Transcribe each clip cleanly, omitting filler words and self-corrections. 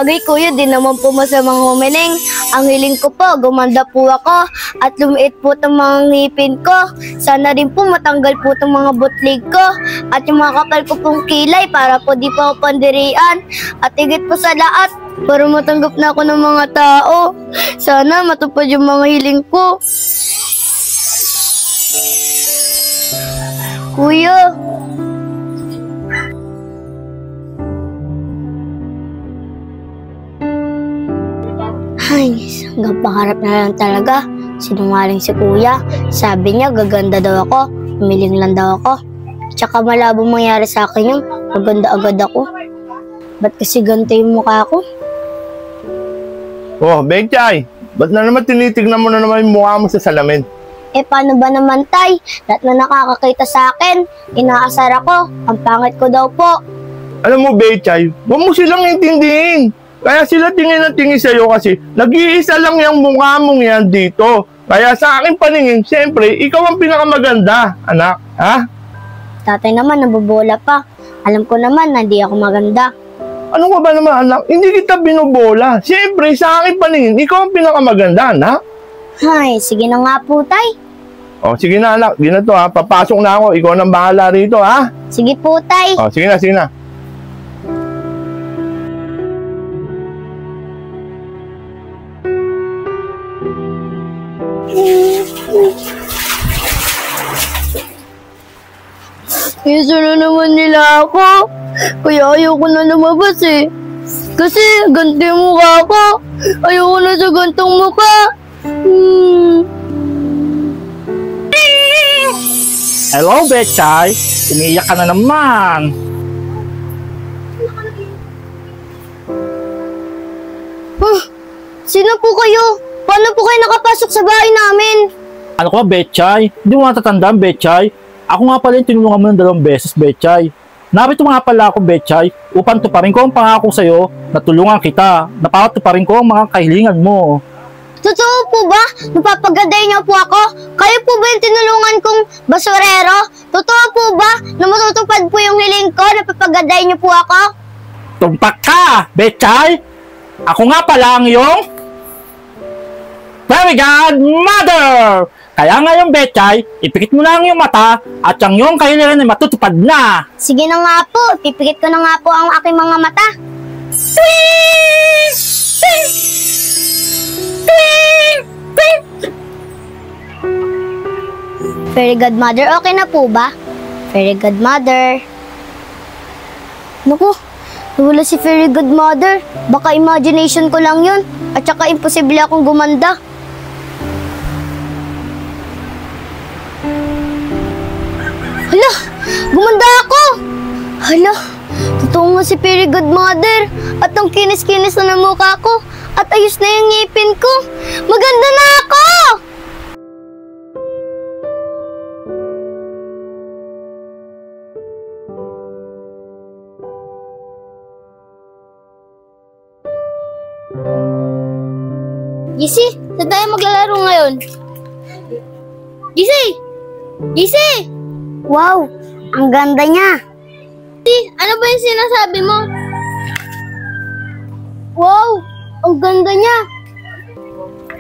bagay kuya, di naman po masamang humiling. Ang hiling ko po, gumanda po ako at lumiit po itong mga ngipin ko. Sana rin po matanggal po itong mga butlig ko at yung mga kapal ko pong kilay para po di pa ako pandirian. At higit po sa lahat, para matanggap na ako ng mga tao. Sana matupad yung mga hiling ko. Kuya. Ay, hanggang pangarap na lang talaga. Sinungaling si kuya. Sabi niya gaganda daw ako. Humiling lang daw ako. Tsaka malabo mangyari sa akin yun. Maganda agad ako. Ba't kasi ganito yung mukha ko? Oh, Betchay, ba't na naman tinitignan mo na naman yung mukha mo sa salamin? Eh, paano ba naman, tay? Lahat na nakakakita sa akin. Inaasar ako. Ang pangit ko daw po. Alam mo, Betchay, huwag mo silang intindihin. Kaya sila tingin na tingin sa'yo kasi nag-iisa lang yung mukha mong yan dito. Kaya sa akin paningin, siyempre, ikaw ang pinakamaganda, anak. Ha? Tatay naman, nabubola pa. Alam ko naman na hindi ako maganda. Ano ka ba naman, anak? Hindi kita binubola. Siyempre, sa akin paningin, ikaw ang pinakamaganda, anak. Ay, sige na nga po, tay. O, sige na, anak. Di na to, ha. Papasok na ako. Ikaw nang bahala rito, ha. Sige po, tay. O, sige na, sige na. Isa na naman nila ako. Kaya ayoko na lumabas eh. Kasi ganito yung mukha ko. Ayoko na sa gantong mukha. Hello, Betchay. Umiiyak ka na naman. Sino po kayo? Paano po kayo nakapasok sa bahay namin? Ano ka, Betchay? Hindi mo natatandaan, Betchay? Ako nga pala yung tinulungan mo ng 2 beses, Betchay. Narito nga pala ako, Betchay, upang tuparin ko ang pangako sa'yo na tulungan kita. Napapatuparin ko ang mga kahilingan mo. Totoo po ba? Napapagaday niyo po ako? Kayo po ba yung tinulungan kong basurero? Totoo po ba na matutupad po yung hiling ko? Napapagaday niyo po ako? Tumpak ka, Betchay! Ako nga pala ang iyong Fairy Godmother! Kaya ngayon, Betchay, ipikit mo lang yung mata at ang iyong kahilingan ay matutupad na. Sige na nga po, pipikit ko na nga po ang aking mga mata. Fairy Godmother, okay na po ba? Fairy Godmother. Naku, nawala si Fairy Godmother. Baka imagination ko lang yun. At saka imposible akong gumanda. Hala, gumanda ako! Hala, totoo nga si Fairy Godmother. At ang kinis-kinis na ng mukha ko. At ayos na yung ngipin ko. Maganda na ako! GC, saan tayo maglalaro ngayon? GC! GC! Wow, ang ganda niya. Ano ba yung sinasabi mo? Wow, ang ganda niya.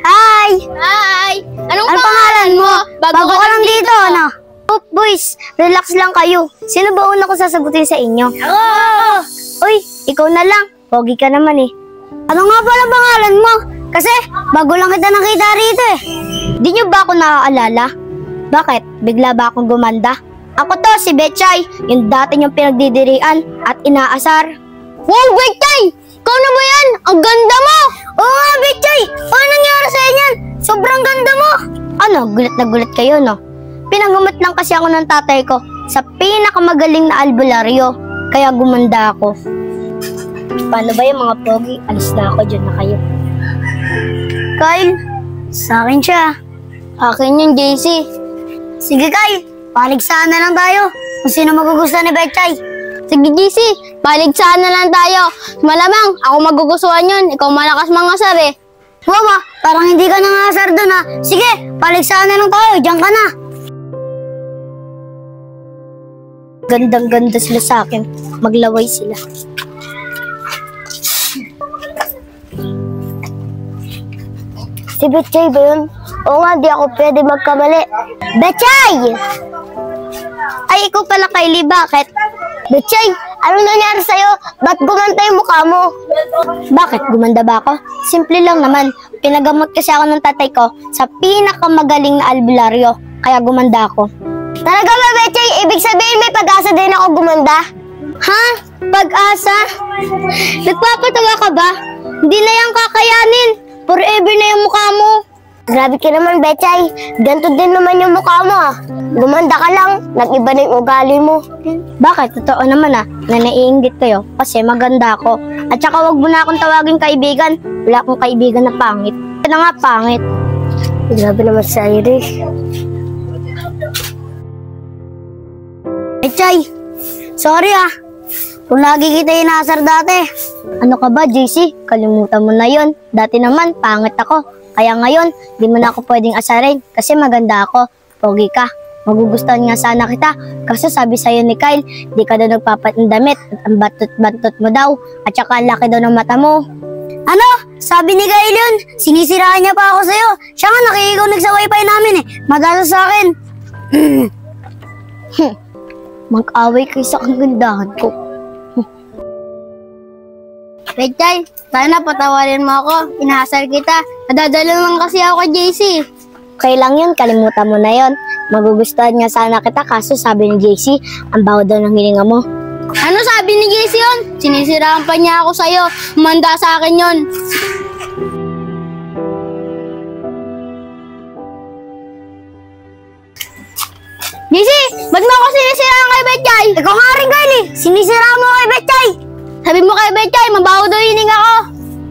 Hi! Hi! Anong pangalan mo? Bago ka lang dito, ano? Oh, boys, relax lang kayo. Sino ba una ko sasagutin sa inyo? Ako! Uy, ikaw na lang. Pogi ka naman eh. Ano nga pala pangalan mo? Kasi bago lang kita nakita rito eh. Di nyo ba ako nakaalala? Bakit? Bigla ba akong gumanda? Ako to, si Betchay, yung dati niyong pinagdidirian at inaasar. Wow, Betchay! Ikaw na ba yan? Ang ganda mo! Oo nga, Betchay! Ano nangyari sa inyan? Sobrang ganda mo! Ano, gulat na gulat kayo, no? Pinangamot lang kasi ako ng tatay ko sa pinakamagaling na albularyo. Kaya gumanda ako. Paano ba yung mga pogi? Alis na ako, dyan na kayo. Kyle, sa akin siya. Akin yung JC. Sige, Kyle. Paligsahan na lang tayo kung sino magugustuhan ni Betchay. Sige, JC. Paligsahan na lang tayo. Malamang, ako magugustuhan yun. Ikaw malakas mangasar eh. Mama, parang hindi ka nangasar dun ha. Sige, paligsahan na lang tayo. Diyan ka na. Gandang-ganda sila sa akin. Maglaway sila. Si Betchay ba yun? Oo nga, di ako pwede magkamali. Betchay! Ay, ikaw pala, Kylie. Bakit? Betchay, anong nangyari sa'yo? Ba't gumanda yung mukha mo? Bakit? Gumanda ba ako? Simple lang naman. Pinagamot kasi ako ng tatay ko sa pinakamagaling na albularyo. Kaya gumanda ako. Talaga ba, Betchay? Ibig sabihin may pag-asa din ako gumanda? Ha? Pag-asa? Nagpapatawa ka ba? Hindi na yan kakayanin. Forever na yung mukha mo. Grabe ka naman, Betchay. Ganto din naman yung mukha mo, ah. Gumanda ka lang, nag-iba na yung ugali mo. Bakit? Totoo naman, ah, na naiinggit kayo kasi maganda ako. At saka wag mo na akong tawagin kaibigan. Wala akong kaibigan na pangit. Ano nga pangit? Grabe naman si Iris. Betchay, sorry ah. Kung lagi kita inasar dati. Ano ka ba, JC? Kalimutan mo na yon. Dati naman, pangit ako. Kaya ngayon, di mo na ako pwedeng asarin kasi maganda ako. Pogi ka. Magugustuhan nga sana kita. Kaso sabi sa'yo ni Kyle, di ka daw nagpapatindamit at ang batot-batot mo daw. At saka ang laki daw ng mata mo. Ano? Sabi ni Kyle yun. Sinisiraan niya pa ako sa'yo. Siya nga nakikinig sa wifi namin eh. Madalo sa akin. Mag-away kayo sa kagandahan ko. Betchay, sana patawarin mo ako. Inahasal kita. Nadadala naman kasi ako kay JC. Okay lang yun, kalimutan mo na yun. Magugustuhan nga sana kita kaso sabi ni JC, ang baho daw ng hininga mo. Ano sabi ni JC yun? Sinisiraan pa niya ako sa'yo. Manda sa akin yun. JC, ba't mo ako sinisiraan kay Betchay? Ikaw nga rin, Kylie. Sinisiraan mo kay Betchay. Sabi mo kay Betchay, mabaho daw yung hininga ko.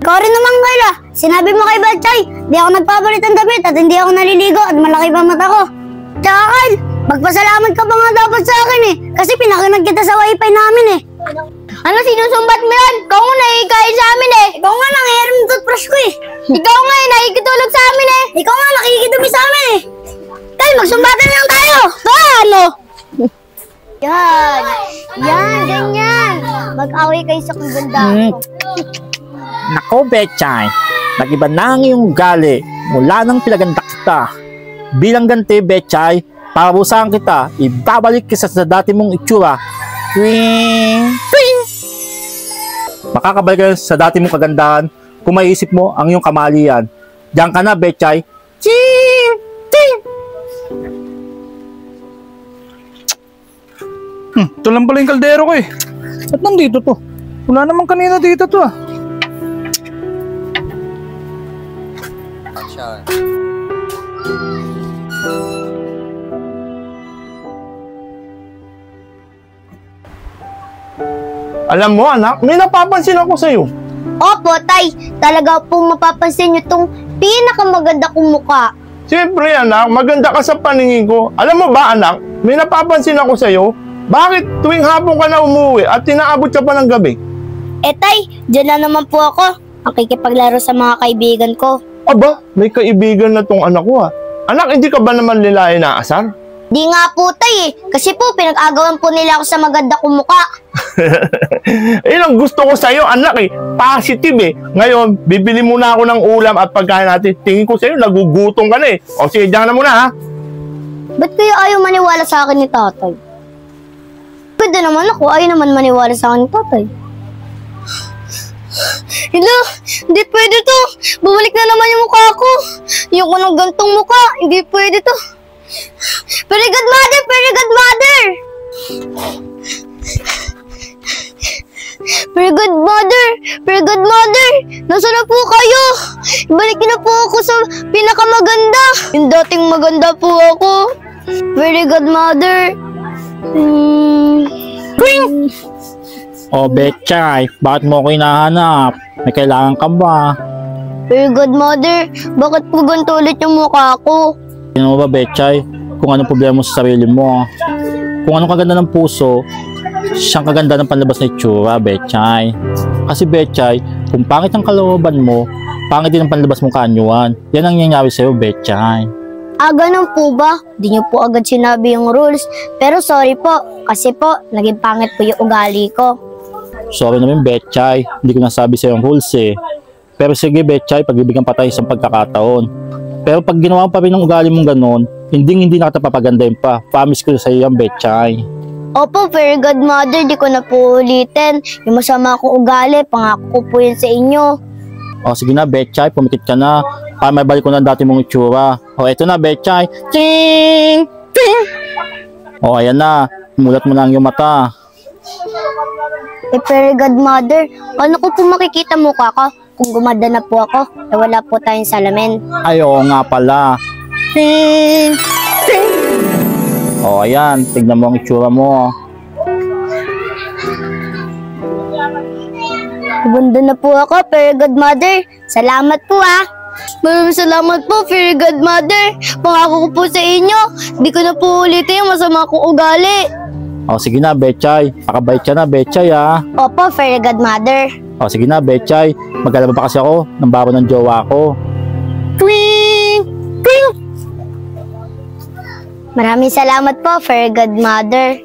Ikaw rin naman, Kyla. Sinabi mo kay Betchay, di ako nagpapalit ng damit at hindi ako naliligo at malaki pa mata ko. Tsaka Kyle, magpasalamat ka pa nga dapat sa akin eh. Kasi pinakinag kita sa wifi namin eh. Ano sinusumbat mo yan? Ikaw nga nakikain sa amin eh. Ikaw nga nangyayari ng toothbrush ko eh. Ikaw nga nakikitulog sa amin eh. Ikaw nga nakikidumi sa amin eh. Kyle, magsumbatan lang tayo. Paano? Yan. Yan, ganyan. Mag-away kayo sa kagandahan ko. Nako, Betchay. Nag-iba na ang iyong ugali mula nang pinaganda kita. Bilang ganti, Betchay, para busahan kita, ibabalik kita sa dati mong itsura. Twing! Twing! Makakabalik ka sa dati mong kagandahan kung maiisip mo ang iyong kamalian. Diyan ka na, Betchay. Ching! Ting! Ito lang pala yung kaldero ko eh. Ba't nandito to? Wala naman kanina dito to ah. Alam mo, anak, may napapansin ako sa'yo. Opo, tay. Talaga pong mapapansin nyo tong pinakamaganda kong mukha. Siyempre, anak, maganda ka sa paningin ko. Alam mo ba, anak, may napapansin ako sa'yo. Bakit tuwing hapon ka na umuwi at tinaabot ka pa ng gabi? Eh, tay, dyan na naman po ako. Makikipaglaro sa mga kaibigan ko. Aba, may kaibigan na tong anak ko ha. Anak, hindi ka ba naman nila inaasar? Di nga po, tay eh. Kasi po, pinag-agawan po nila ako sa maganda kong mukha. Ang gusto ko sa'yo, anak eh. Positive eh. Ngayon, bibili muna ako ng ulam at pagkain natin. Tingin ko sa'yo, nagugutom ka na eh. O sige, diyan na muna ha. Ba't kayo ayaw maniwala sa akin ni tatay? Pwede naman ako, ayaw naman maniwala sa akin ni tatay. Hello, hindi pwede to. Bumalik na naman yung mukha ko. Yung ko ng gantong mukha, hindi pwede to. Very good mother, very good mother. Very good mother, very good mother. Nasaan na po kayo? Ibalik niyo na po ako sa pinakamaganda. Yung dating maganda po ako. Very good mother. Queen! O, Betchay, bakit mo ako hinahanap? May kailangan ka ba? Very good mother. Bakit po ganito ulit yung mukha ko? Tingnan mo ba, Betchay, kung anong problema mo sa sarili mo? Kung anong kaganda ng puso, siyang kaganda ng panlabas na itsura, Betchay. Kasi, Betchay, kung pangit ang kalooban mo, pangit din ang panlabas mong kaanyuan. Yan ang nangyayari sa'yo, Betchay. Ganun po ba? Di niyo po agad sinabi yung rules. Pero sorry po, kasi po, naging pangit po yung ugali ko. Sorry naman, Betchay. Hindi ko nasabi sa'yo ang rules eh. Pero sige, Betchay, pagbibigyan pa tayo isang pagkakataon. Pero pag ginawa mo pa rin ng ugali mong ganon, hindi na kita papagandahin pa. Promise ko sa iyo yan, Betchay. Opo, very good mother, di ko na po ulitin. Yung masama kong ugali, pangako ko po yun sa inyo. O sige na, Betchay, pumikit ka na. Para may balik ko na dati mong itsura. O eto na, Betchay. Ting! Ting! O ayan na, mulat mo lang yung mata. Very good mother, paano ko po makikita mukha ko? Kung gumanda na po ako, wala po tayong salamin. Ay, oo nga pala. Ting! Ting! O ayan, tignan mo ang itsura mo. Gumanda na po ako, very good mother. Salamat po Maraming salamat po, very good mother. Pangako ko po sa inyo, di ko na po ulitin yung masama kong ugali. O sige na, Betchay. Pakabait ka na, Betchay Opo, very good mother. O sige na, Betchay. Magkalaba pa kasi ako ng baro ng jowa ko. Twing! Twing! Maraming salamat po, very good mother.